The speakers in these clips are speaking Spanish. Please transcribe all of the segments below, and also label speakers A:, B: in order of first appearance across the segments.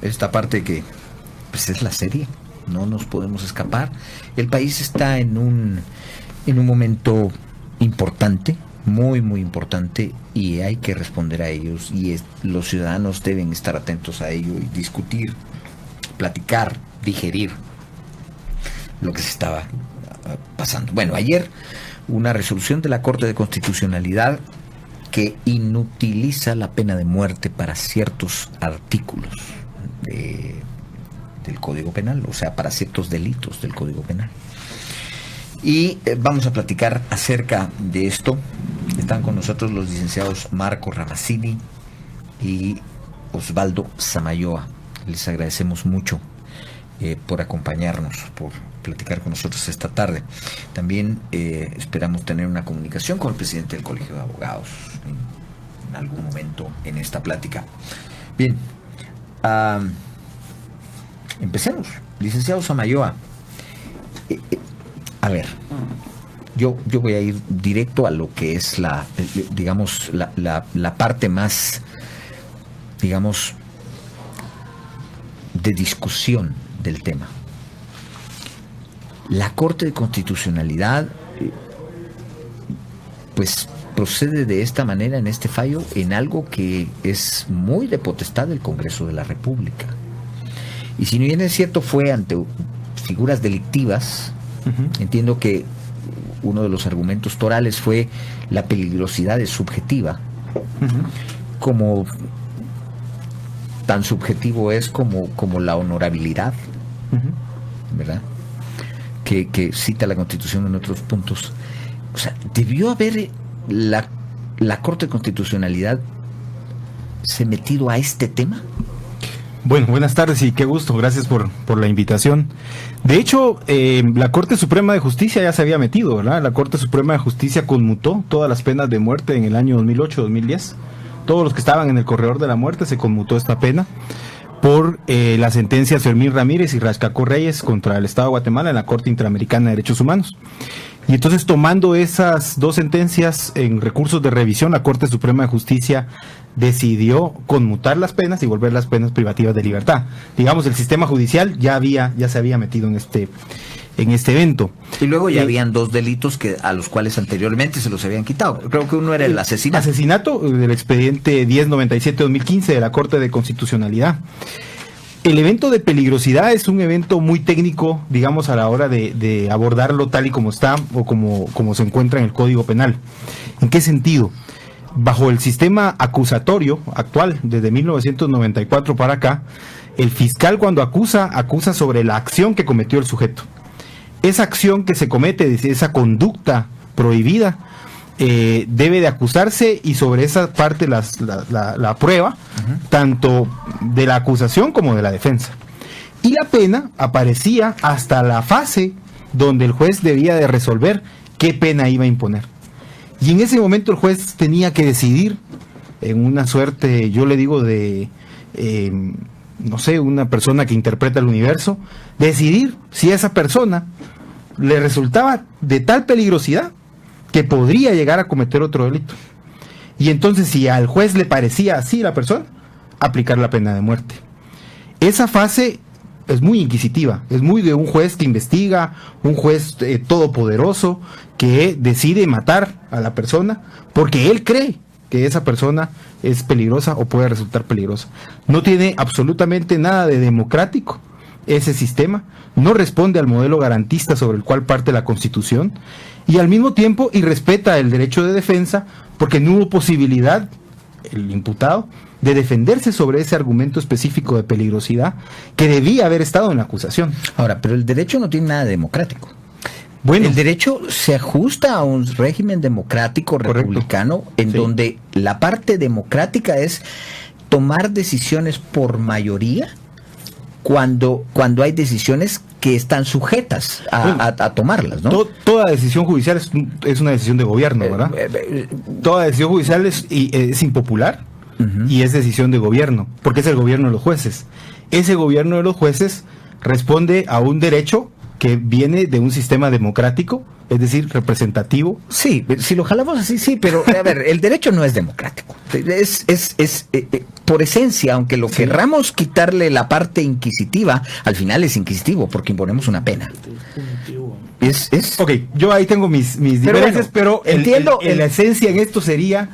A: esta parte que pues es la serie, no nos podemos escapar. El país está en un momento importante, muy muy importante, y hay que responder a ellos, y los ciudadanos deben estar atentos a ello y discutir, platicar, digerir lo que se estaba pasando. Bueno, ayer una resolución de la Corte de Constitucionalidad que inutiliza la pena de muerte para ciertos artículos del Código Penal, o sea, para ciertos delitos del Código Penal. Y vamos a platicar acerca de esto. Están con nosotros los licenciados Marco Ramazzini y Osvaldo Samayoa. Les agradecemos mucho por acompañarnos, por platicar con nosotros esta tarde. También esperamos tener una comunicación con el presidente del Colegio de Abogados en algún momento en esta plática. Bien, empecemos. Licenciado Samayoa, a ver, yo voy a ir directo a lo que es la parte más, digamos, de discusión del tema. La Corte de Constitucionalidad pues procede de esta manera en este fallo en algo que es muy de potestad del Congreso de la República. Y si bien es cierto, fue ante figuras delictivas. Entiendo que uno de los argumentos torales fue la peligrosidad es subjetiva, como tan subjetivo es como la honorabilidad, ¿verdad? Que cita la Constitución en otros puntos. O sea, debió haber la Corte de Constitucionalidad se metido a este tema.
B: Bueno, buenas tardes y qué gusto, gracias por la invitación. De hecho, la Corte Suprema de Justicia ya se había metido, ¿verdad? La Corte Suprema de Justicia conmutó todas las penas de muerte en el año 2008-2010. Todos los que estaban en el corredor de la muerte se conmutó esta pena por las sentencias Fermín Ramírez y Rascacó Reyes contra el Estado de Guatemala en la Corte Interamericana de Derechos Humanos. Y entonces, tomando esas dos sentencias en recursos de revisión, la Corte Suprema de Justicia decidió conmutar las penas y volver las penas privativas de libertad. Digamos, el sistema judicial ya se había metido en este evento.
A: Y luego ya habían dos delitos a los cuales anteriormente se los habían quitado. Creo que uno era el asesinato.
B: Asesinato del expediente 1097-2015 de la Corte de Constitucionalidad. El evento de peligrosidad es un evento muy técnico, digamos, a la hora de abordarlo tal y como está o como se encuentra en el Código Penal. ¿En qué sentido? Bajo el sistema acusatorio actual, desde 1994 para acá, el fiscal cuando acusa sobre la acción que cometió el sujeto. Esa acción que se comete, esa conducta prohibida, debe de acusarse, y sobre esa parte la prueba, tanto de la acusación como de la defensa. Y la pena aparecía hasta la fase donde el juez debía de resolver qué pena iba a imponer. Y en ese momento el juez tenía que decidir, en una suerte, yo le digo, de, no sé, una persona que interpreta el universo, decidir si a esa persona le resultaba de tal peligrosidad que podría llegar a cometer otro delito. Y entonces, si al juez le parecía así la persona, aplicar la pena de muerte. Esa fase es muy inquisitiva, es muy de un juez que investiga, un juez todopoderoso que decide matar a la persona porque él cree que esa persona es peligrosa o puede resultar peligrosa. No tiene absolutamente nada de democrático ese sistema, no responde al modelo garantista sobre el cual parte la Constitución, y al mismo tiempo irrespeta el derecho de defensa, porque no hubo posibilidad, el imputado, de defenderse sobre ese argumento específico de peligrosidad que debía haber estado en la acusación.
A: Ahora, pero el derecho no tiene nada de democrático.
B: Bueno,
A: el derecho se ajusta a un régimen democrático republicano, en donde la parte democrática es tomar decisiones por mayoría cuando hay decisiones que están sujetas a tomarlas, ¿no?
B: Toda decisión judicial es una decisión de gobierno, ¿verdad? Toda decisión judicial es impopular y es decisión de gobierno, porque es el gobierno de los jueces. Ese gobierno de los jueces responde a un derecho que viene de un sistema democrático, es decir, representativo.
A: Sí, si lo jalamos así, sí, pero a ver, el derecho no es democrático. Por esencia, aunque lo querramos quitarle la parte inquisitiva, al final es inquisitivo porque imponemos una pena.
B: Ok, yo ahí tengo mis diferencias, pero entiendo, la esencia en esto sería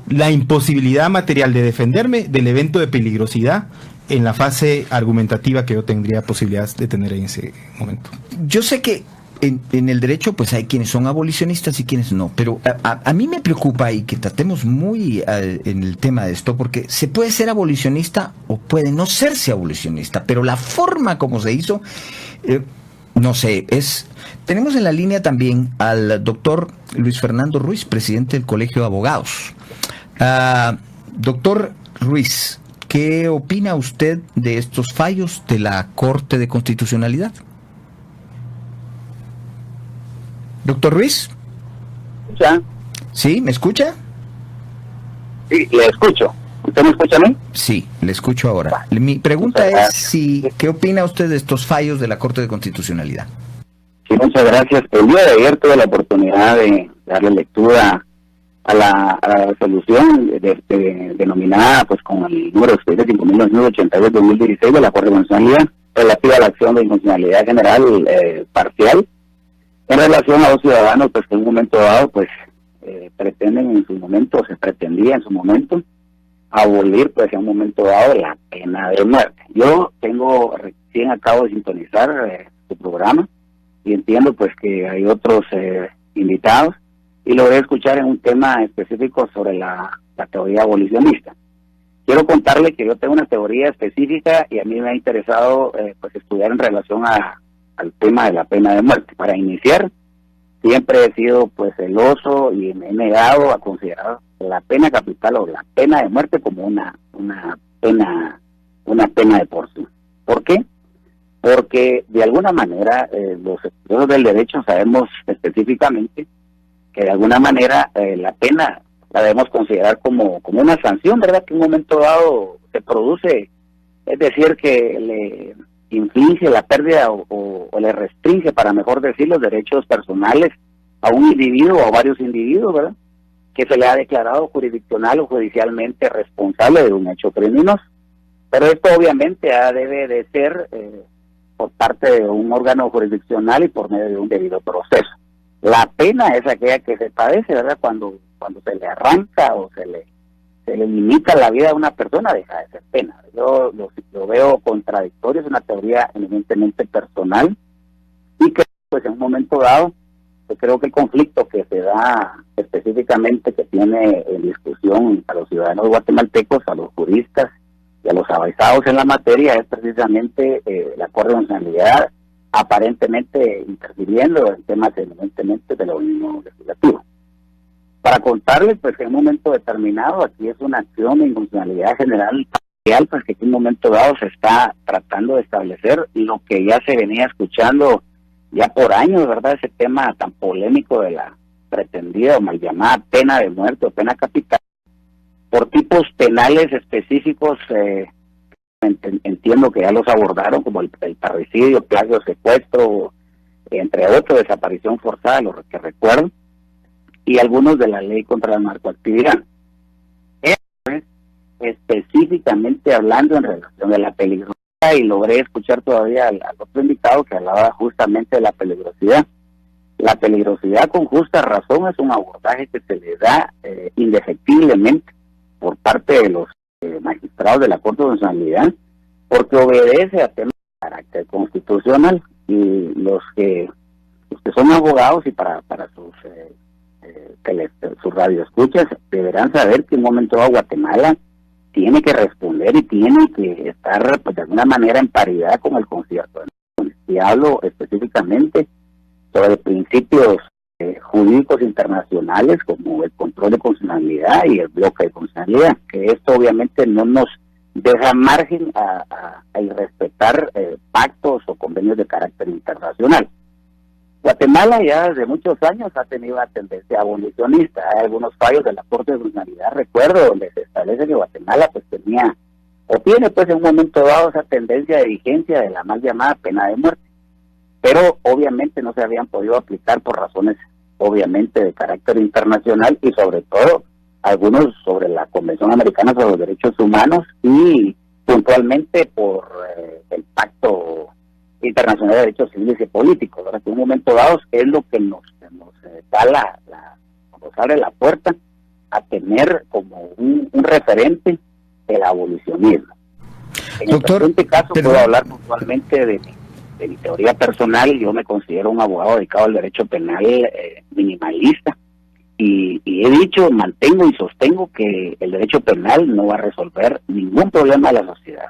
B: la imposibilidad material de defenderme del evento de peligrosidad en la fase argumentativa que yo tendría posibilidades de tener en ese momento.
A: Yo sé que en el derecho pues hay quienes son abolicionistas y quienes no, pero a mí me preocupa y que tratemos muy en el tema de esto, porque se puede ser abolicionista o puede no serse abolicionista, pero la forma como se hizo, no sé, Tenemos en la línea también al doctor Luis Fernando Ruiz, presidente del Colegio de Abogados. Doctor Ruiz, ¿qué opina usted de estos fallos de la Corte de Constitucionalidad? Doctor Ruiz.
C: ¿Ya?
A: ¿Sí? ¿Me escucha?
C: Sí, le escucho. ¿Usted me escucha a mí?
A: Sí, le escucho ahora. Mi pregunta es ¿qué opina usted de estos fallos de la Corte de Constitucionalidad?
C: Sí, muchas gracias. El día de ayer tuve la oportunidad de darle lectura a la resolución denominada pues con el número de 5.982-2016 de la Corte de Constitucionalidad relativa a la acción de inconstitucionalidad general parcial en relación a los ciudadanos pues que en un momento dado pues pretendía en su momento abolir pues en un momento dado la pena de muerte. Yo recién acabo de sintonizar su programa y entiendo pues que hay otros invitados y lo voy a escuchar en un tema específico sobre la teoría abolicionista. Quiero contarle que yo tengo una teoría específica y a mí me ha interesado pues estudiar en relación al tema de la pena de muerte. Para iniciar, siempre he sido pues celoso y me he negado a considerar la pena capital o la pena de muerte como una pena de por sí. ¿Por qué? Porque de alguna manera los estudiosos del derecho sabemos específicamente que de alguna manera la pena la debemos considerar como una sanción, ¿verdad? Que en un momento dado se produce, es decir, que le inflige la pérdida o le restringe, para mejor decir, los derechos personales a un individuo o a varios individuos, ¿verdad? Que se le ha declarado jurisdiccional o judicialmente responsable de un hecho criminoso. Pero esto obviamente debe de ser por parte de un órgano jurisdiccional y por medio de un debido proceso. La pena es aquella que se padece, ¿verdad? Cuando se le arranca o se le limita la vida a una persona, deja de ser pena. Yo lo veo contradictorio, es una teoría eminentemente personal y que pues en un momento dado yo creo que el conflicto que se da específicamente que tiene en discusión a los ciudadanos guatemaltecos, a los juristas y a los avanzados en la materia es precisamente la Corte de Constitucionalidad aparentemente interfiriendo en temas eminentemente de la Unión Legislativa. Para contarles, pues que en un momento determinado, aquí es una acción de inconstitucionalidad general parcial, pues que en un momento dado se está tratando de establecer lo que ya se venía escuchando ya por años, ¿verdad? Ese tema tan polémico de la pretendida o mal llamada pena de muerte o pena capital, por tipos penales específicos, entiendo que ya los abordaron, como el parricidio, plagio, secuestro, entre otros, desaparición forzada, lo que recuerdo, y algunos de la ley contra la narcoactividad. Específicamente hablando en relación a la peligrosidad, y logré escuchar todavía al otro invitado que hablaba justamente de la peligrosidad. La peligrosidad con justa razón es un abordaje que se le da indefectiblemente por parte de los magistrados de la Corte de Constitucionalidad, porque obedece a temas de carácter constitucional, y los que son abogados y para sus radioescuchas deberán saber que en un momento dado Guatemala tiene que responder y tiene que estar pues, de alguna manera en paridad con el concierto. Y hablo específicamente sobre principios jurídicos internacionales como el control de constitucionalidad y el bloque de constitucionalidad, que esto obviamente no nos deja margen a irrespetar pactos o convenios de carácter internacional. Guatemala ya desde muchos años ha tenido una tendencia abolicionista. Hay algunos fallos de la Corte de Constitucionalidad, recuerdo, donde se establece que Guatemala pues tenía o tiene pues en un momento dado esa tendencia de vigencia de la mal llamada pena de muerte. pero obviamente no se habían podido aplicar por razones obviamente de carácter internacional y sobre todo algunos sobre la Convención Americana sobre los Derechos Humanos y puntualmente por el Pacto Internacional de Derechos Civiles y Políticos, ¿verdad? Que en un momento dado es lo que nos da nos abre la puerta a tener como un referente el abolicionismo. En
A: Doctor,
C: este caso puedo hablar puntualmente de mi teoría personal. Yo me considero un abogado dedicado al derecho penal minimalista y he dicho, mantengo y sostengo que el derecho penal no va a resolver ningún problema de la sociedad.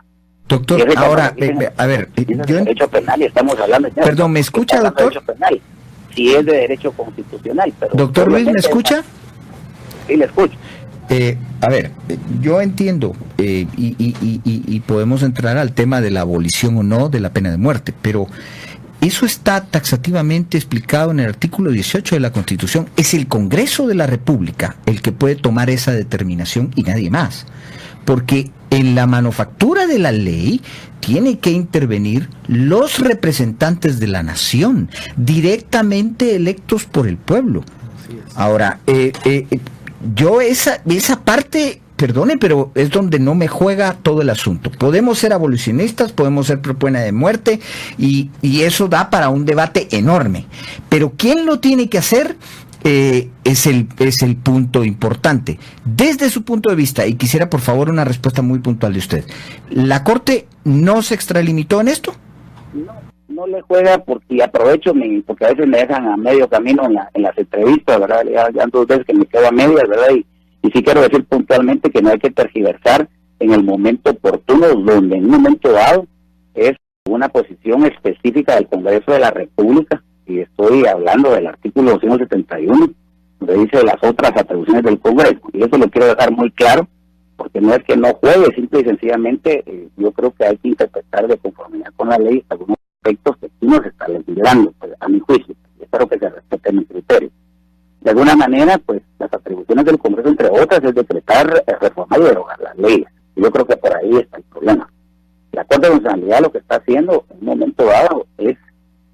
A: Doctor, ahora, a ver,
C: yo derecho penal y estamos hablando...
A: Perdón, ¿me escucha, doctor?
C: Derecho penal, si es de derecho constitucional. Pero
A: doctor Luis, ¿me escucha?
C: Sí, le escucho.
A: A ver, yo entiendo y podemos entrar al tema de la abolición o no de la pena de muerte, pero eso está taxativamente explicado en el artículo 18 de la Constitución. Es el Congreso de la República el que puede tomar esa determinación y nadie más, porque en la manufactura de la ley tiene que intervenir los representantes de la nación, directamente electos por el pueblo. Ahora, yo esa parte, perdone, pero es donde no me juega todo el asunto. Podemos ser abolicionistas, podemos ser pro pena de muerte, y eso da para un debate enorme. Pero ¿quién lo tiene que hacer? Es el punto importante. Desde su punto de vista, y quisiera por favor una respuesta muy puntual de usted, ¿la Corte no se extralimitó en esto?
C: No le juega porque aprovecho, porque a veces me dejan a medio camino en las entrevistas, ¿verdad? Ya 2 veces que me quedo a medias, ¿verdad? Y sí quiero decir puntualmente que no hay que tergiversar en el momento oportuno, donde en un momento dado es una posición específica del Congreso de la República, y estoy hablando del artículo 271, donde dice las otras atribuciones del Congreso, y eso lo quiero dejar muy claro, porque no es que no juegue, simple y sencillamente yo creo que hay que interpretar de conformidad con la ley algunos aspectos que sí nos están legislando, pues, a mi juicio, y espero que se respete mi criterio. De alguna manera, pues, las atribuciones del Congreso, entre otras, es decretar, reformar y derogar las leyes, y yo creo que por ahí está el problema. La Corte de Constitucionalidad lo que está haciendo en un momento dado es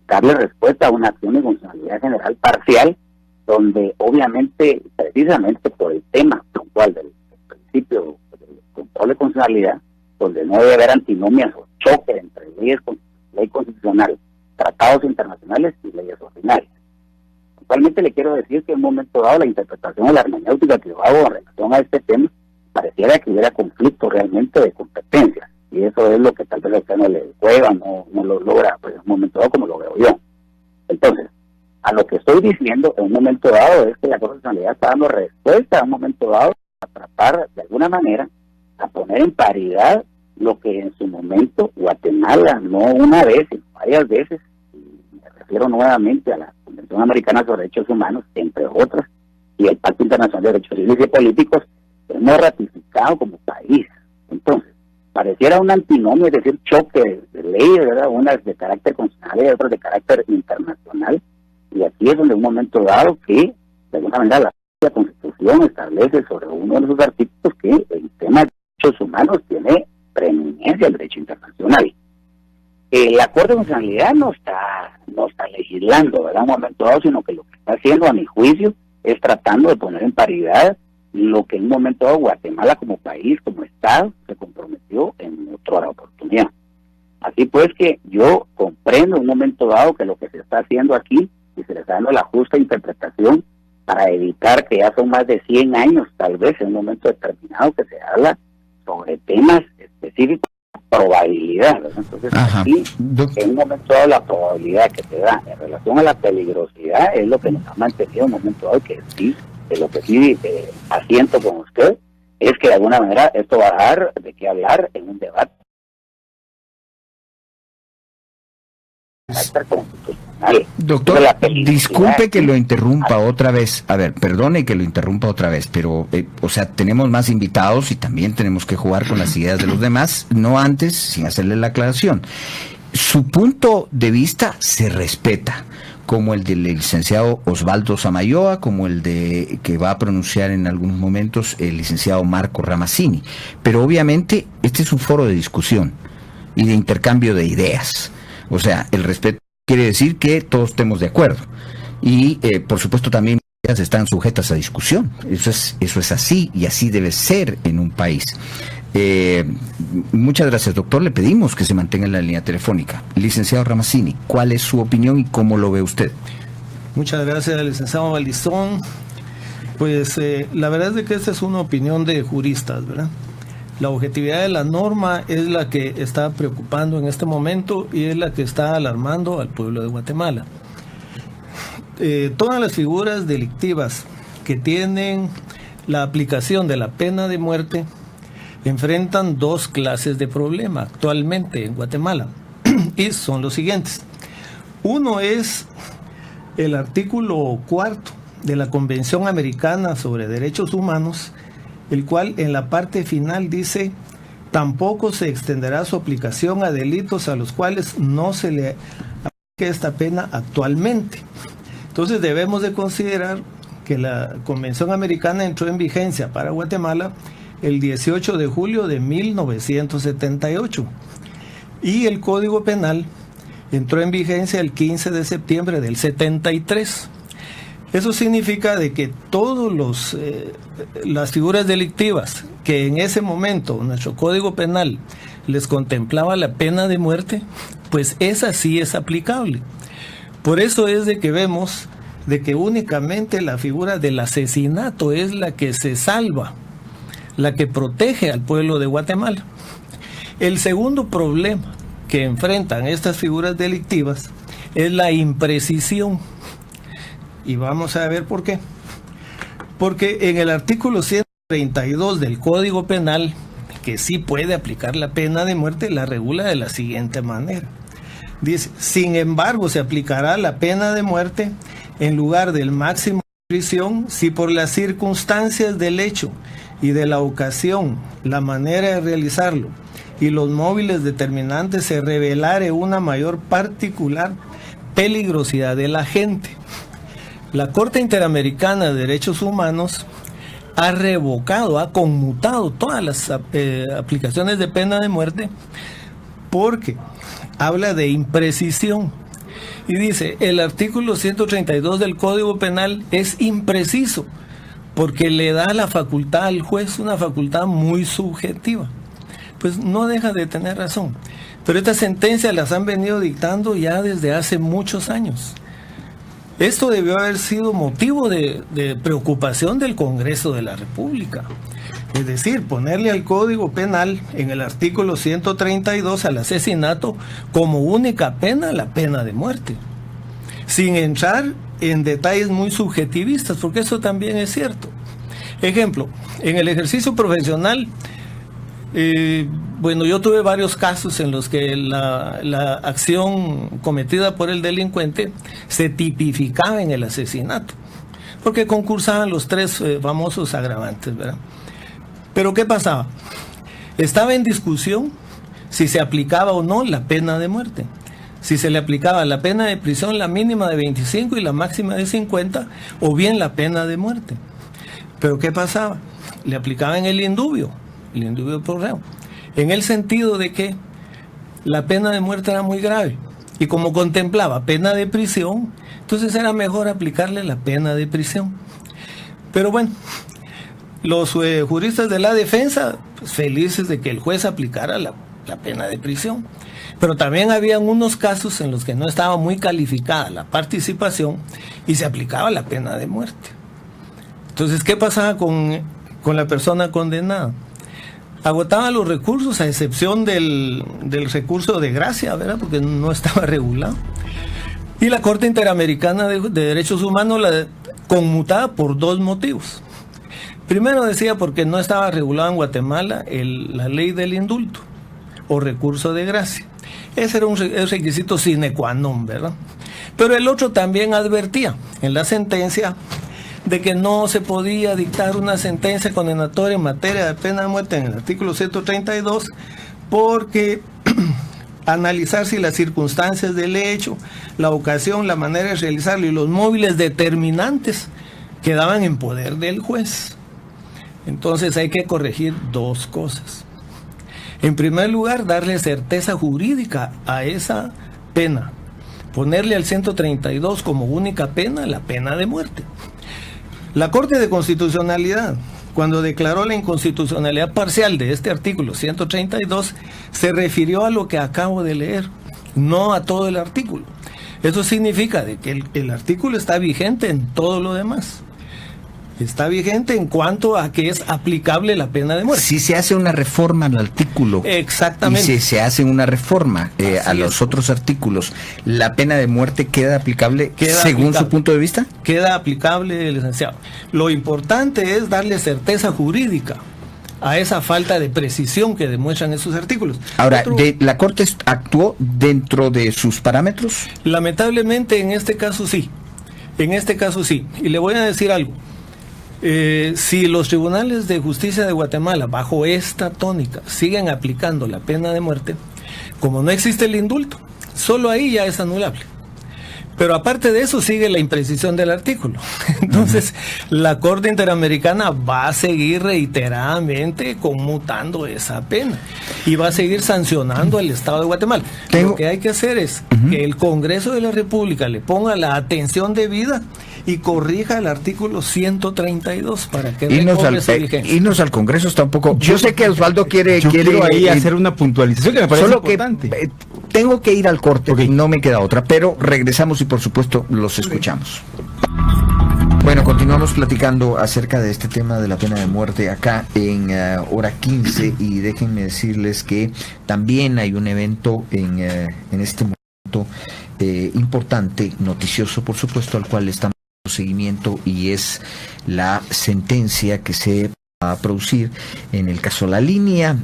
C: darle respuesta a una acción de constitucionalidad general parcial, donde obviamente, precisamente por el tema puntual del principio del control de constitucionalidad, donde no debe haber antinomias o choque entre ley constitucional, tratados internacionales y leyes ordinarias. Actualmente le quiero decir que en un momento dado la interpretación de la hermenéutica que yo hago en relación a este tema pareciera que hubiera conflicto realmente de competencias, y eso es lo que tal vez a usted no le juega, no lo logra, pues en un momento dado como lo veo yo. Entonces, a lo que estoy diciendo en un momento dado es que la constitucionalidad está dando respuesta a un momento dado a tratar de alguna manera a poner en paridad lo que en su momento Guatemala, no una vez, sino varias veces, y me refiero nuevamente a la Convención Americana sobre Derechos Humanos, entre otras, y el Pacto Internacional de Derechos Civiles y Políticos, hemos ratificado como país. Entonces, pareciera un antinomio, es decir, choque de leyes, ¿verdad? Unas de carácter constitucional y otras de carácter internacional, y aquí es donde en un momento dado que, de alguna manera, la Constitución establece sobre uno de esos artículos que el tema de derechos humanos tiene preeminencia al derecho internacional. La Corte de Constitucionalidad no está legislando, ¿verdad? En un momento dado, sino que lo que está haciendo, a mi juicio, es tratando de poner en paridad lo que en un momento dado Guatemala como país, como Estado, se comprometió en otra oportunidad. Así pues que yo comprendo en un momento dado que lo que se está haciendo aquí, y se le está dando la justa interpretación para evitar que ya son más de 100 años, tal vez en un momento determinado, que se habla sobre temas específicos, probabilidad, ¿verdad? Entonces, aquí, en un momento dado, la probabilidad que se da en relación a la peligrosidad es lo que nos ha mantenido en un momento dado, que sí, de lo que sí asiento con usted, es que de alguna manera esto va a dar de qué hablar en un debate constitucional.
A: Doctor, disculpe que lo interrumpa otra vez. A ver, perdone que lo interrumpa otra vez, pero, o sea, tenemos más invitados y también tenemos que jugar con las ideas de los demás, no antes, sin hacerle la aclaración. Su punto de vista se respeta, como el del licenciado Osvaldo Samayoa, como el de que va a pronunciar en algunos momentos el licenciado Marco Ramazzini. Pero obviamente este es un foro de discusión y de intercambio de ideas. O sea, el respeto quiere decir que todos estemos de acuerdo. Y, por supuesto, también están sujetas a discusión. Eso es así, y así debe ser en un país. Muchas gracias, doctor. Le pedimos que se mantenga en la línea telefónica. Licenciado Ramazzini, ¿cuál es su opinión y cómo lo ve usted?
D: Muchas gracias, licenciado Valdizón. Pues la verdad es de que esta es una opinión de juristas, ¿verdad? La objetividad de la norma es la que está preocupando en este momento y es la que está alarmando al pueblo de Guatemala. Todas las figuras delictivas que tienen la aplicación de la pena de muerte enfrentan dos clases de problema actualmente en Guatemala y son los siguientes. Uno es el artículo 4 de la Convención Americana sobre Derechos Humanos, el cual en la parte final dice: tampoco se extenderá su aplicación a delitos a los cuales no se le aplique esta pena actualmente. Entonces debemos de considerar que la Convención Americana entró en vigencia para Guatemala el 18 de julio de 1978 y el Código Penal entró en vigencia el 15 de septiembre del 73. Eso significa de que todos las figuras delictivas que en ese momento nuestro Código Penal les contemplaba la pena de muerte, pues esa sí es aplicable. Por eso es de que vemos de que únicamente la figura del asesinato es la que se salva, la que protege al pueblo de Guatemala. El segundo problema que enfrentan estas figuras delictivas es la imprecisión. Y vamos a ver por qué. Porque en el artículo 132 del Código Penal, que sí puede aplicar la pena de muerte, la regula de la siguiente manera. Dice: sin embargo, se aplicará la pena de muerte en lugar del máximo de prisión si por las circunstancias del hecho y de la ocasión, la manera de realizarlo y los móviles determinantes se revelare una mayor particular peligrosidad de la gente. La Corte Interamericana de Derechos Humanos ha revocado, ha conmutado todas las aplicaciones de pena de muerte porque habla de imprecisión. Y dice: el artículo 132 del Código Penal es impreciso porque le da la facultad al juez, una facultad muy subjetiva. Pues no deja de tener razón. Pero estas sentencias las han venido dictando ya desde hace muchos años. Esto debió haber sido motivo de preocupación del Congreso de la República. Es decir, ponerle al Código Penal en el artículo 132 al asesinato como única pena la pena de muerte, sin entrar en detalles muy subjetivistas, porque eso también es cierto. Ejemplo, en el ejercicio profesional, yo tuve varios casos en los que la acción cometida por el delincuente se tipificaba en el asesinato, porque concursaban los tres famosos agravantes, ¿verdad? Pero ¿qué pasaba? Estaba en discusión si se aplicaba o no la pena de muerte. Si se le aplicaba la pena de prisión, la mínima de 25 y la máxima de 50, o bien la pena de muerte. Pero ¿qué pasaba? Le aplicaban el indubio por reo, en el sentido de que la pena de muerte era muy grave. Y como contemplaba pena de prisión, entonces era mejor aplicarle la pena de prisión. Pero bueno, los juristas de la defensa, pues, felices de que el juez aplicara la pena de prisión. Pero también habían unos casos en los que no estaba muy calificada la participación y se aplicaba la pena de muerte. Entonces, ¿qué pasaba con la persona condenada? Agotaba los recursos, a excepción del recurso de gracia, ¿verdad? Porque no estaba regulado. Y la Corte Interamericana de Derechos Humanos la conmutaba por dos motivos. Primero decía porque no estaba regulado en Guatemala la ley del indulto o recurso de gracia. Ese era un requisito sine qua non, ¿verdad? Pero el otro también advertía en la sentencia de que no se podía dictar una sentencia condenatoria en materia de pena de muerte en el artículo 132 porque analizar si las circunstancias del hecho, la ocasión, la manera de realizarlo y los móviles determinantes quedaban en poder del juez. Entonces hay que corregir dos cosas. En primer lugar, darle certeza jurídica a esa pena, ponerle al 132 como única pena la pena de muerte. La Corte de Constitucionalidad, cuando declaró la inconstitucionalidad parcial de este artículo 132, se refirió a lo que acabo de leer, no a todo el artículo. Eso significa de que el artículo está vigente en todo lo demás. Está vigente en cuanto a que es aplicable la pena de muerte.
A: Si se hace una reforma al artículo,
D: exactamente,
A: y si se hace una reforma a los otros artículos, ¿la pena de muerte queda aplicable según su punto de vista?
D: Queda aplicable, licenciado. Lo importante es darle certeza jurídica a esa falta de precisión que demuestran esos artículos.
A: Ahora, ¿la Corte actuó dentro de sus parámetros?
D: Lamentablemente en este caso sí. En este caso sí. Y le voy a decir algo. Si los tribunales de justicia de Guatemala, bajo esta tónica, siguen aplicando la pena de muerte, como no existe el indulto, solo ahí ya es anulable. Pero aparte de eso sigue la imprecisión del artículo. Entonces, la Corte Interamericana va a seguir reiteradamente conmutando esa pena y va a seguir sancionando al Estado de Guatemala. Lo que hay que hacer es que el Congreso de la República le ponga la atención debida y corrija el artículo 132 para que recobre su vigencia.
A: Irnos al Congreso está un poco... Yo sé que Osvaldo quiere
B: ahí hacer una puntualización que me parece importante.
A: Tengo que ir al corte, no me queda otra, pero regresamos y por supuesto los escuchamos. Bueno, continuamos platicando acerca de este tema de la pena de muerte acá en Hora 15 y déjenme decirles que también hay un evento en este momento importante, noticioso por supuesto, al cual estamos dando seguimiento y es la sentencia que se a producir en el caso La Línea,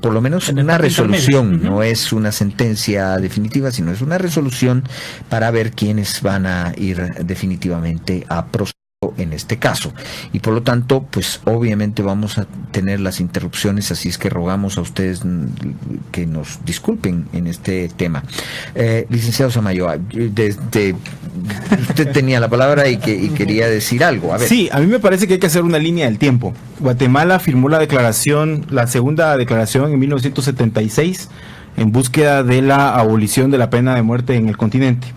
A: por lo menos una resolución, no es una sentencia definitiva, sino es una resolución para ver quiénes van a ir definitivamente a proceso en este caso, y por lo tanto pues obviamente vamos a tener las interrupciones, así es que rogamos a ustedes que nos disculpen en este tema. Licenciado Samayoa, usted tenía la palabra y quería decir algo. A ver.
B: Sí, a mí me parece que hay que hacer una línea del tiempo. Guatemala firmó la segunda declaración en 1976 en búsqueda de la abolición de la pena de muerte en el continente.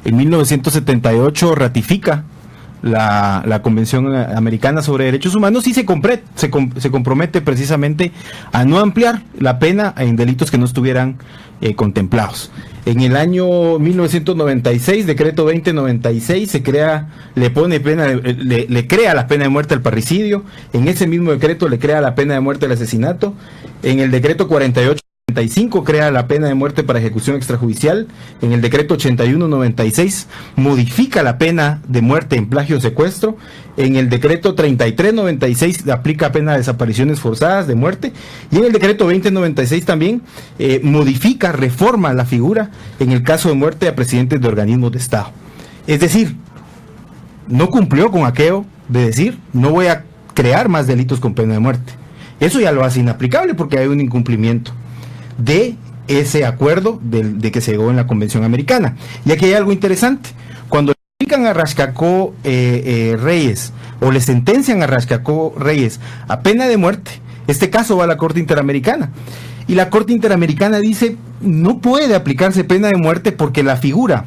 B: En 1978 ratifica la Convención Americana sobre Derechos Humanos y se compromete precisamente a no ampliar la pena en delitos que no estuvieran contemplados. En el año 1996, decreto 2096, le crea la pena de muerte al parricidio. En ese mismo decreto le crea la pena de muerte al asesinato. En el decreto 48 crea la pena de muerte para ejecución extrajudicial. En el decreto 8196 modifica la pena de muerte en plagio o secuestro. En el decreto 3396 aplica pena de desapariciones forzadas de muerte. Y en el decreto 2096 también reforma la figura en el caso de muerte a presidentes de organismos de Estado. Es decir, no cumplió con aquello de decir no voy a crear más delitos con pena de muerte. Eso ya lo hace inaplicable porque hay un incumplimiento de ese acuerdo de que se llegó en la Convención Americana. Y aquí hay algo interesante. Cuando le aplican a Rascacó Reyes o le sentencian a Rascacó Reyes a pena de muerte, este caso va a la Corte Interamericana. Y la Corte Interamericana dice no puede aplicarse pena de muerte porque la figura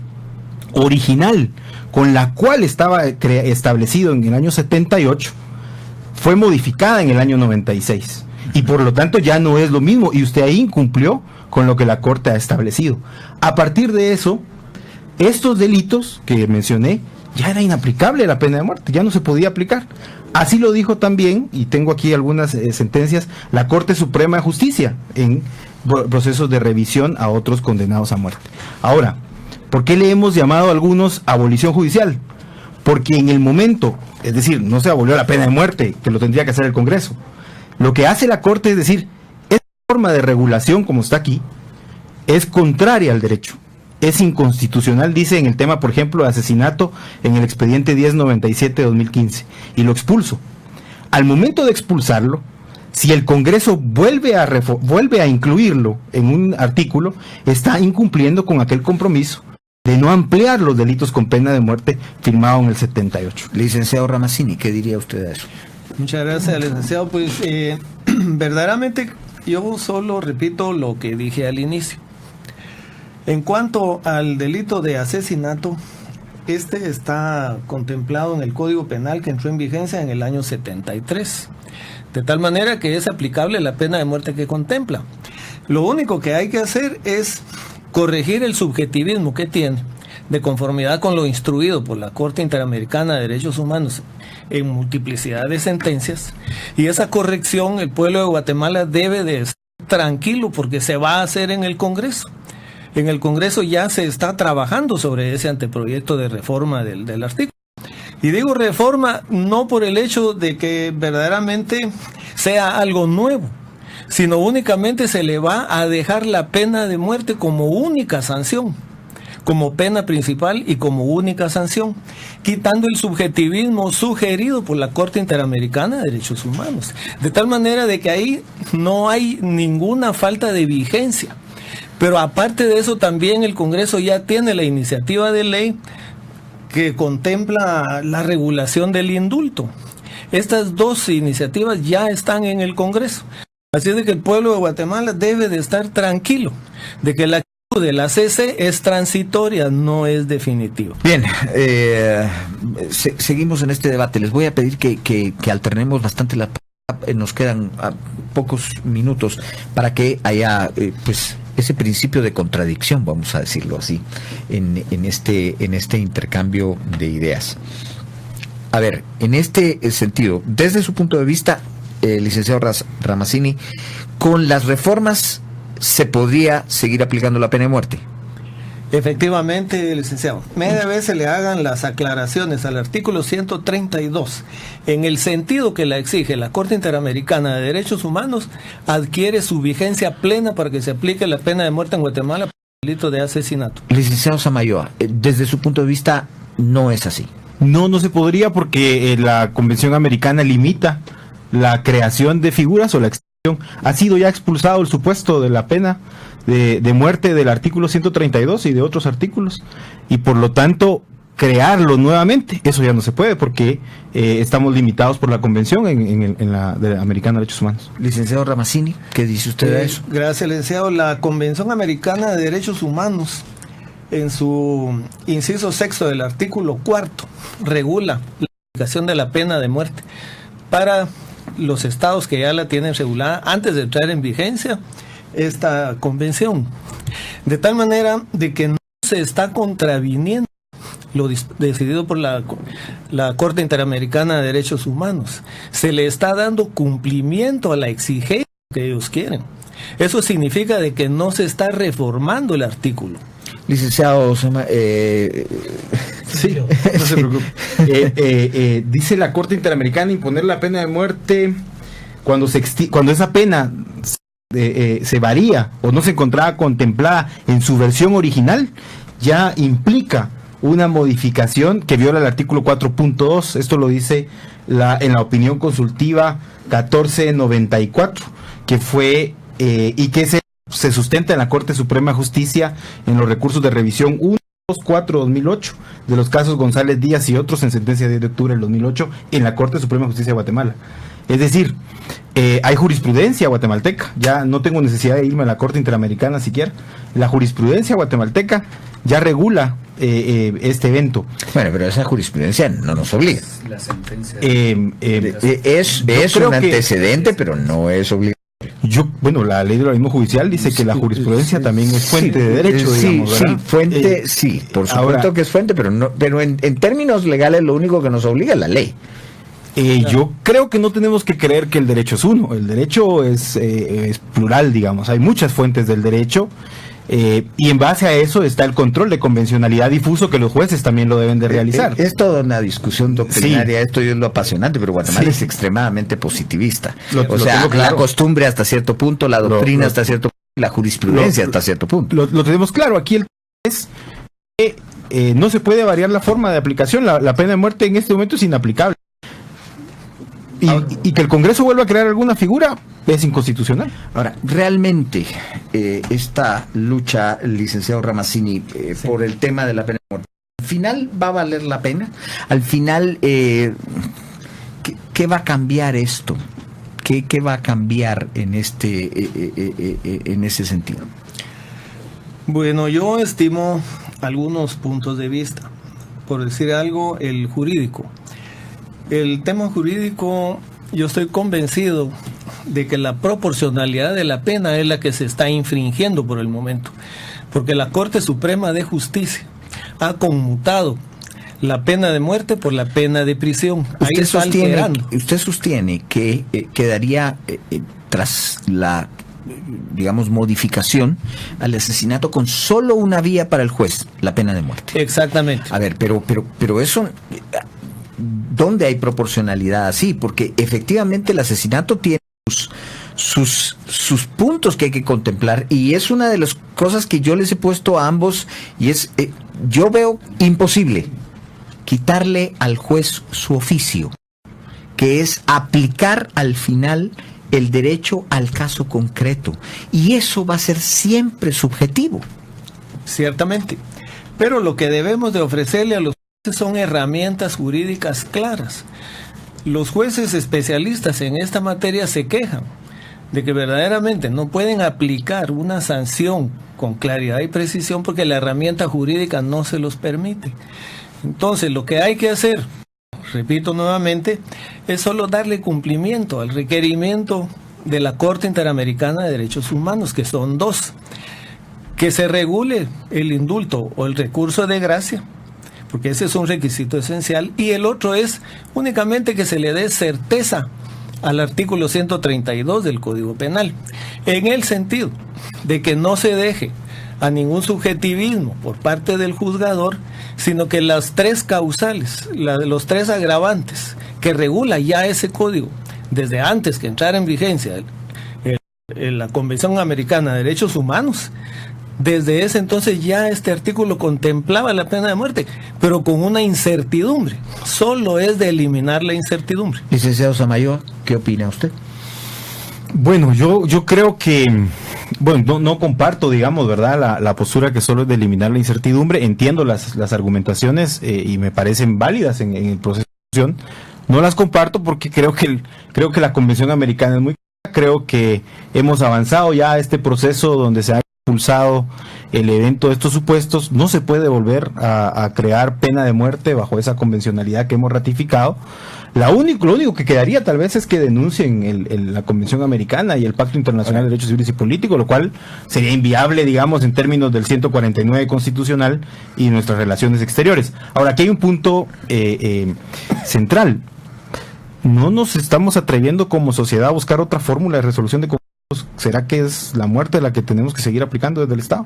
B: original con la cual estaba establecido en el año 78 fue modificada en el año 96. Y por lo tanto ya no es lo mismo, y usted ahí incumplió con lo que la Corte ha establecido. A partir de eso, estos delitos que mencioné, ya era inaplicable la pena de muerte, ya no se podía aplicar. Así lo dijo también, y tengo aquí algunas sentencias, la Corte Suprema de Justicia en procesos de revisión a otros condenados a muerte. Ahora, ¿por qué le hemos llamado a algunos abolición judicial? Porque en el momento, es decir, no se abolió la pena de muerte, que lo tendría que hacer el Congreso. Lo que hace la Corte es decir, esta forma de regulación, como está aquí, es contraria al derecho, es inconstitucional, dice en el tema, por ejemplo, de asesinato en el expediente 1097-2015, y lo expulso. Al momento de expulsarlo, si el Congreso vuelve a incluirlo en un artículo, está incumpliendo con aquel compromiso de no ampliar los delitos con pena de muerte firmado en el 78.
A: Licenciado Ramazzini, ¿qué diría usted de eso?
D: Muchas gracias, licenciado. Pues verdaderamente yo solo repito lo que dije al inicio. En cuanto al delito de asesinato, este está contemplado en el Código Penal que entró en vigencia en el año 73, de tal manera que es aplicable la pena de muerte que contempla. Lo único que hay que hacer es corregir el subjetivismo que tiene, de conformidad con lo instruido por la Corte Interamericana de Derechos Humanos en multiplicidad de sentencias, y esa corrección el pueblo de Guatemala debe de estar tranquilo porque se va a hacer en el Congreso. En el Congreso ya se está trabajando sobre ese anteproyecto de reforma del artículo. Y digo reforma no por el hecho de que verdaderamente sea algo nuevo, sino únicamente se le va a dejar la pena de muerte como única sanción, como pena principal y como única sanción, quitando el subjetivismo sugerido por la Corte Interamericana de Derechos Humanos, de tal manera de que ahí no hay ninguna falta de vigencia. Pero aparte de eso, también el Congreso ya tiene la iniciativa de ley que contempla la regulación del indulto. Estas dos iniciativas ya están en el Congreso. Así es de que el pueblo de Guatemala debe de estar tranquilo de que la actitud de la CC es transitoria, no es definitiva.
A: Bien, seguimos en este debate. Les voy a pedir que alternemos bastante la... Nos quedan pocos minutos para que haya pues ese principio de contradicción, vamos a decirlo así, en este intercambio de ideas. A ver, en este sentido, desde su punto de vista, licenciado Ramazzini, con las reformas se podría seguir aplicando la pena de muerte.
D: Efectivamente, licenciado. Media vez se le hagan las aclaraciones al artículo 132. En el sentido que la exige la Corte Interamericana de Derechos Humanos, adquiere su vigencia plena para que se aplique la pena de muerte en Guatemala por el delito de asesinato.
A: Licenciado Samayoa, desde su punto de vista, no es así.
B: No se podría porque la Convención Americana limita la creación de figuras o la extinción. Ha sido ya expulsado el supuesto de la pena de muerte del artículo 132 y de otros artículos, y por lo tanto crearlo nuevamente, eso ya no se puede porque estamos limitados por la Convención en la Americana de Derechos Humanos.
A: Licenciado Ramazzini, ¿qué dice usted de eso?
D: Gracias, licenciado. La Convención Americana de Derechos Humanos, en su inciso sexto del artículo 4, regula la aplicación de la pena de muerte para los estados que ya la tienen regulada antes de entrar en vigencia esta convención, de tal manera de que no se está contraviniendo lo decidido por la Corte Interamericana de Derechos Humanos. Se le está dando cumplimiento a la exigencia que ellos quieren. Eso significa de que no se está reformando el artículo.
A: Licenciado
B: sí, no se preocupe. Dice la Corte Interamericana imponer la pena de muerte cuando esa pena se varía o no se encontraba contemplada en su versión original, ya implica una modificación que viola el artículo 4.2. Esto lo dice en la opinión consultiva 1494, que fue y que se sustenta en la Corte Suprema de Justicia en los recursos de revisión 124/2008 de los casos González Díaz y otros, en sentencia de 10 de octubre del 2008 en la Corte Suprema de Justicia de Guatemala. Es decir, hay jurisprudencia guatemalteca, ya no tengo necesidad de irme a la Corte Interamericana siquiera. La jurisprudencia guatemalteca ya regula este evento.
A: Bueno, pero esa jurisprudencia no nos obliga.
E: La sentencia
A: es un antecedente, pero no es obligatorio.
B: La ley del organismo judicial dice que la jurisprudencia también es fuente de derecho, digamos, ¿verdad?
A: Fuente, por supuesto ahora, que es fuente, pero en términos legales lo único que nos obliga es la ley.
B: Yo creo que no tenemos que creer que el derecho es uno. El derecho es plural, digamos. Hay muchas fuentes del derecho y en base a eso está el control de convencionalidad difuso que los jueces también lo deben de realizar.
A: Es toda una discusión doctrinaria, esto es lo apasionante, pero Guatemala es extremadamente positivista. La costumbre hasta cierto punto, la doctrina hasta cierto punto, la jurisprudencia hasta cierto punto.
B: Lo tenemos claro. Aquí el es que no se puede variar la forma de aplicación. La pena de muerte en este momento es inaplicable. Y que el Congreso vuelva a crear alguna figura es inconstitucional.
A: Ahora, realmente esta lucha, licenciado Ramazzini, por el tema de la pena de muerte, ¿al final va a valer la pena? Al final, ¿qué va a cambiar esto? ¿Qué va a cambiar en ese sentido?
D: Bueno, yo estimo algunos puntos de vista. Por decir algo, el jurídico. El tema jurídico, yo estoy convencido de que la proporcionalidad de la pena es la que se está infringiendo por el momento, porque la Corte Suprema de Justicia ha conmutado la pena de muerte por la pena de prisión.
A: Usted sostiene que quedaría tras la, digamos, modificación al asesinato con solo una vía para el juez, la pena de muerte.
D: Exactamente.
A: A ver, pero eso, ¿dónde hay proporcionalidad así? Porque efectivamente el asesinato tiene sus puntos que hay que contemplar, y es una de las cosas que yo les he puesto a ambos, y es, yo veo imposible quitarle al juez su oficio, que es aplicar al final el derecho al caso concreto, y eso va a ser siempre subjetivo.
D: Ciertamente, pero lo que debemos de ofrecerle a los jueces son herramientas jurídicas claras. Los jueces especialistas en esta materia se quejan de que verdaderamente no pueden aplicar una sanción con claridad y precisión porque la herramienta jurídica no se los permite. Entonces, lo que hay que hacer, repito nuevamente, es solo darle cumplimiento al requerimiento de la Corte Interamericana de Derechos Humanos, que son dos: que se regule el indulto o el recurso de gracia, porque ese es un requisito esencial, y el otro es únicamente que se le dé certeza al artículo 132 del Código Penal, en el sentido de que no se deje a ningún subjetivismo por parte del juzgador, sino que las tres causales, los tres agravantes que regula ya ese código desde antes que entrara en vigencia la Convención Americana de Derechos Humanos, desde ese entonces ya este artículo contemplaba la pena de muerte, pero con una incertidumbre. Solo es de eliminar la incertidumbre.
A: Licenciado Samayoa, ¿qué opina usted?
B: Bueno, yo creo que, bueno, no comparto, digamos, ¿verdad?, la postura que solo es de eliminar la incertidumbre. Entiendo las argumentaciones y me parecen válidas en el proceso de discusión. No las comparto porque creo que la Convención Americana es muy clara. Creo que hemos avanzado ya a este proceso donde se ha impulsado el evento de estos supuestos. No se puede volver a crear pena de muerte bajo esa convencionalidad que hemos ratificado. Lo único que quedaría tal vez es que denuncien la Convención Americana y el Pacto Internacional de Derechos Civiles y Políticos, lo cual sería inviable, digamos, en términos del 149 constitucional y nuestras relaciones exteriores. Ahora, aquí hay un punto central. No nos estamos atreviendo como sociedad a buscar otra fórmula de resolución de conflictos. ¿Será que es la muerte la que tenemos que seguir aplicando desde el Estado?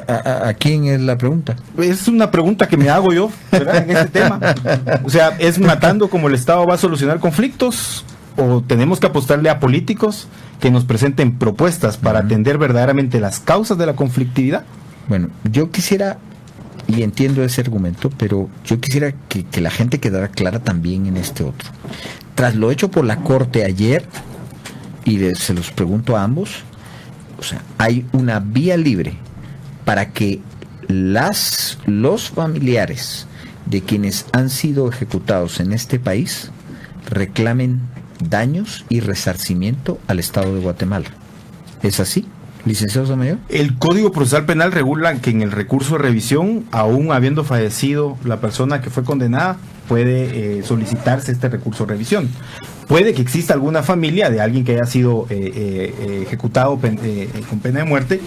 A: ¿A quién es la pregunta?
B: Es una pregunta que me hago yo, ¿verdad?, en este tema. O sea, ¿es matando como el Estado va a solucionar conflictos? ¿O tenemos que apostarle a políticos que nos presenten propuestas para atender verdaderamente las causas de la conflictividad?
A: Bueno, yo quisiera, y entiendo ese argumento, pero yo quisiera que la gente quedara clara también en este otro. Tras lo hecho por la Corte ayer, y se los pregunto a ambos, o sea, hay una vía libre para que los familiares de quienes han sido ejecutados en este país reclamen daños y resarcimiento al Estado de Guatemala. ¿Es así, licenciado Samayoa?
B: El Código Procesal Penal regula que en el recurso de revisión, aún habiendo fallecido la persona que fue condenada, puede solicitarse este recurso de revisión. Puede que exista alguna familia de alguien que haya sido ejecutado con pena de muerte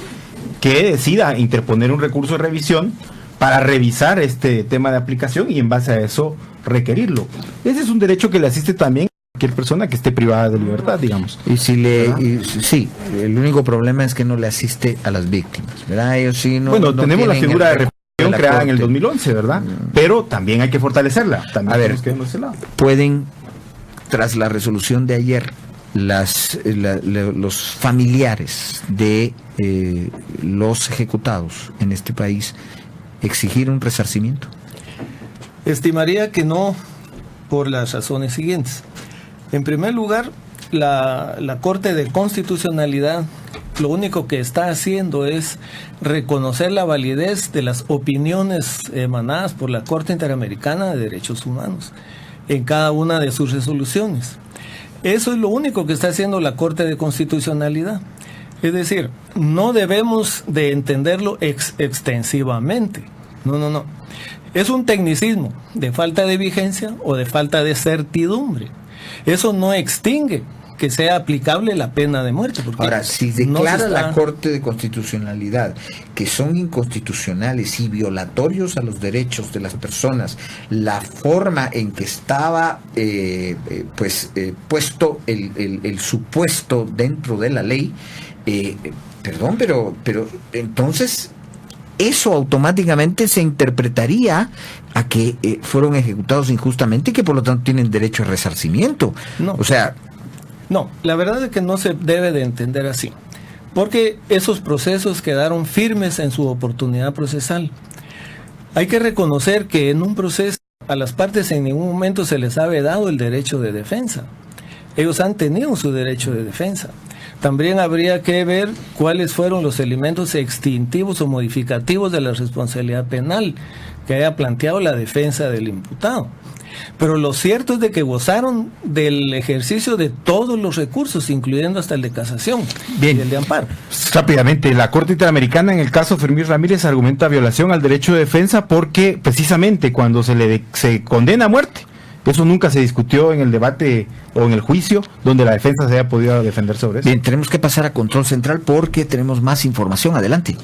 B: que decida interponer un recurso de revisión para revisar este tema de aplicación y en base a eso requerirlo. Ese es un derecho que le asiste también a cualquier persona que esté privada de libertad, digamos.
A: Sí, el único problema es que no le asiste a las víctimas, ¿verdad? Ellos sí no.
B: Bueno, tenemos la figura de reparación creada en el 2011, ¿verdad? Pero también hay que fortalecerla. También
A: a ver,
B: que de ese lado.
A: Pueden, tras la resolución de ayer, los familiares de los ejecutados en este país exigir un resarcimiento.
D: Estimaría que no, por las razones siguientes. En primer lugar, la Corte de Constitucionalidad lo único que está haciendo es reconocer la validez de las opiniones emanadas por la Corte Interamericana de Derechos Humanos en cada una de sus resoluciones. Eso es lo único que está haciendo la Corte de Constitucionalidad. Es decir, no debemos de entenderlo extensivamente. No. Es un tecnicismo de falta de vigencia o de falta de certidumbre. Eso no extingue que sea aplicable la pena de muerte.
A: Ahora, si declara la Corte de Constitucionalidad que son inconstitucionales y violatorios a los derechos de las personas la forma en que estaba puesto el supuesto dentro de la ley, perdón, pero entonces eso automáticamente se interpretaría a que fueron ejecutados injustamente y que por lo tanto tienen derecho a resarcimiento.
D: No.
A: O sea,
D: no, la verdad es que no se debe de entender así, porque esos procesos quedaron firmes en su oportunidad procesal. Hay que reconocer que en un proceso a las partes en ningún momento se les ha vedado el derecho de defensa. Ellos han tenido su derecho de defensa. También habría que ver cuáles fueron los elementos extintivos o modificativos de la responsabilidad penal que haya planteado la defensa del imputado. Pero lo cierto es de que gozaron del ejercicio de todos los recursos, incluyendo hasta el de casación.
B: Bien.
D: Y el de amparo.
B: Rápidamente, la Corte Interamericana en el caso Fermín Ramírez argumenta violación al derecho de defensa porque precisamente cuando se condena a muerte, eso nunca se discutió en el debate o en el juicio donde la defensa se haya podido defender sobre eso.
A: Bien, tenemos que pasar a control central porque tenemos más información. Adelante.